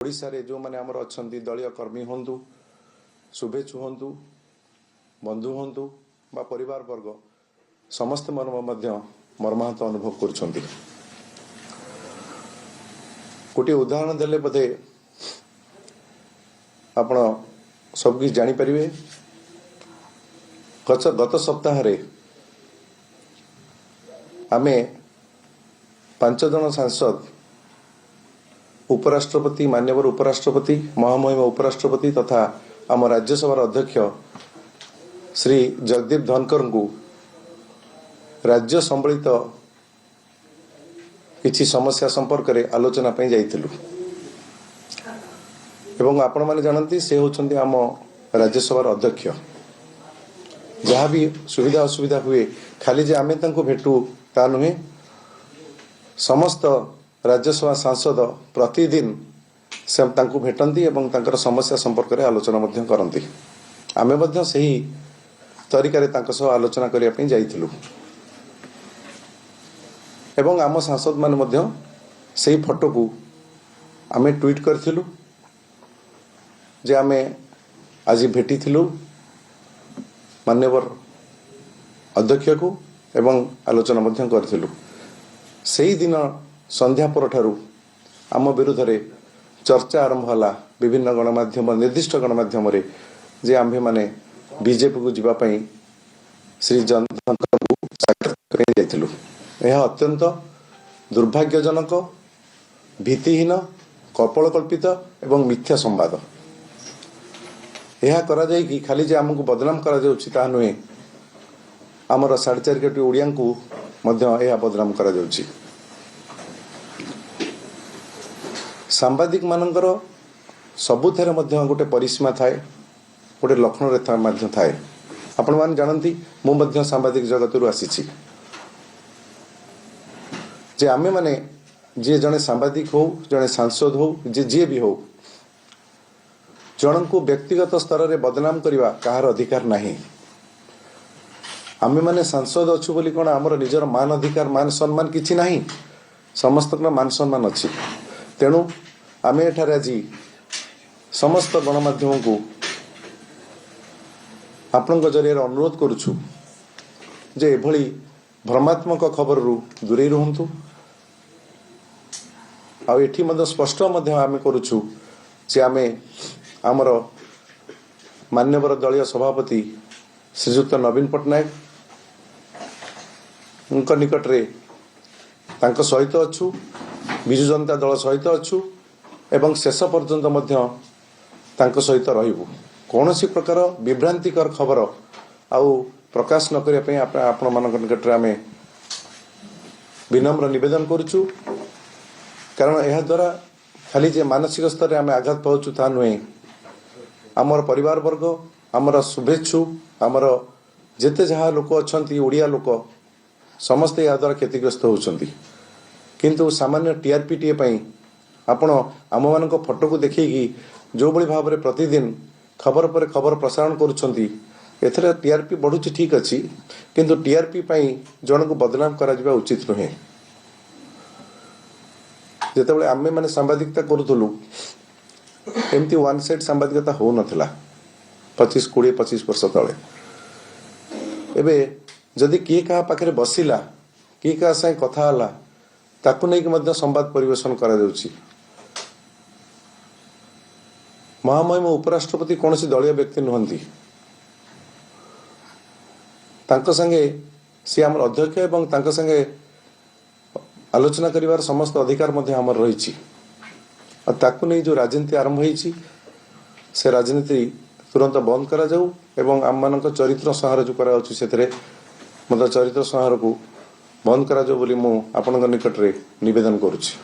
ओडिशा रे जो माने आमर अछंती दलीय कर्मी हंतु शुभेच्छु हंतु बंधु हंतु बा परिवार वर्ग समस्त मर्माहत अनुभव करुछंती। गोटे उदाहरण देले बोधे आपण सब किछ जानी परिवे। गत सप्ताह रे आमे 5 जन सांसद उपराष्ट्रपति मान्यवर उपराष्ट्रपति महामहिम उपराष्ट्रपति तथा आम राज्यसभा अध्यक्ष श्री जगदीप धनकर को राज्य संबलित किछि समस्या संपर्क रे आलोचना पे जाइथिलु एवं आपण माने जानती से होचंती आम राज्यसभा अध्यक्ष। जहाँ भी सुविधा असुविधा हुए खाली जे आमे तांको भेटू ता नुहे, समस्त राज्यसभा सांसद प्रतिदिन से तांको भेटंती एवं तांकर समस्या संपर्क रे आलोचना मध्य करंती। आमे मध्य सही तरीका रे तांको सह आलोचना करिया पे जाइथिलु एवं आम सांसद मान मध्य सही फोटो को आमे ट्वीट करथिलु जे आमे आज भेटिथिलु मान्यवर अध्यक्ष को एवं आलोचना मध्य करथिलु। सही दिन संध्या पर ठारू आम विरुद्ध रे चर्चा आरंभ होला विभिन्न गणमाध्यम निर्दिष्ट गणमाध्यम रे जे आम्भे माने बीजेपी को जीवा पई श्री जनधनकर को साक्षात करै जाइथिलु। यह अत्यंत दुर्भाग्यजनक भीतिहीन कपलकल्पित एवं मिथ्या संवाद। यह करा जाय कि खाली जे हमको बदनाम करा जाउछि ता नुहे, आमर 4.5 कोटी ओडिया को मध्य यह बदनाम करा जाउछि। सांबादिक मानकर सबुथेरे मध्य गोटे परिसीमा थाए, गोटे लक्षण रेखा मध्य थाए। आपण मान जानती मु मध्य सांबादिक जगत रु आसीछि जे आमे माने जे जने सांबादिक हो जने सांसद हो जे भी हो जन को व्यक्तिगत स्तर रे बदनाम करिवा कहार अधिकार नाही। आमे माने सांसद अछु बोली कोन हमर निजर मान अधिकार मान सम्मान किछि नाही, समस्त मान सम्मान अछि। तेणु आमे एठारे आज समस्त गणमाध्यम को आपण जरिए अनुरोध करुछु जे एभली भ्रमात्मक खबर रु दूरे रहंतु। आ एठी मध्य स्पष्ट मध्य आमे करुछु जे आमे आमर मान्यवर दलीय सभापति श्रीजुक्त नवीन पट्टनायक उनका निकट रे तांको सहित अच्छु, विजु जनता दल सहित अच्छु एवं शेष पर्यंत मध्य तांको सहित रहिबु। कौनसी प्रकार विभ्रांतिकर खबर आउ प्रकाश न करिया पई आपण मानक निकट रे आमे विनम्र निवेदन करूछु। कारण यह द्वारा खाली जे मानसिक स्तर रे आमे आघात पाउछु ता नुहे, आमर परिवार वर्ग आमर शुभेच्छु आमर जेते जहाँ लोक अछंती ओडिया लोक समस्ते या द्वारा क्षतिग्रस्त होउछंती। किंतु सामान्य टीआरपी टीए पई आपण आम मानक फोटो को देखिकी जो बड़ी भाव में प्रतिदिन खबर पर खबर प्रसारण करुछंती, एथरे टीआरपी बढ़ुची ठीक अछि, किंतु टीआरपी पई जन को बदनाम करा जिबा उचित नुहे। जेतेबेले आमे माने सांबादिकता करूथलु एमती वन साइड सांबादिकता हो नथिला 25 वर्ष तले। एबे जदि किए कहा पाखरे बसिला किए कहा साई कथा हला ताकु नै कि मध्य संवाद परिवेशन करा जाउछि। महामहिम उपराष्ट्रपति कौन सी दलीय व्यक्ति नुहंती, तांको संगे सी आमर अध्यक्ष एवं तांको संगे आलोचना करिवार समस्त अधिकार मध्य आमर रहिछि। आ ताकु नै जो राजनीति आरंभ होईछि से राजनीति तुरंत बंद करा जाऊ एवं आम मानक चरित्र संहार जो करा अछि सेतरे मध्य चरित्र संहार को बंद करा जाऊ बोली मु आपनक निकट रे निवेदन करूछि।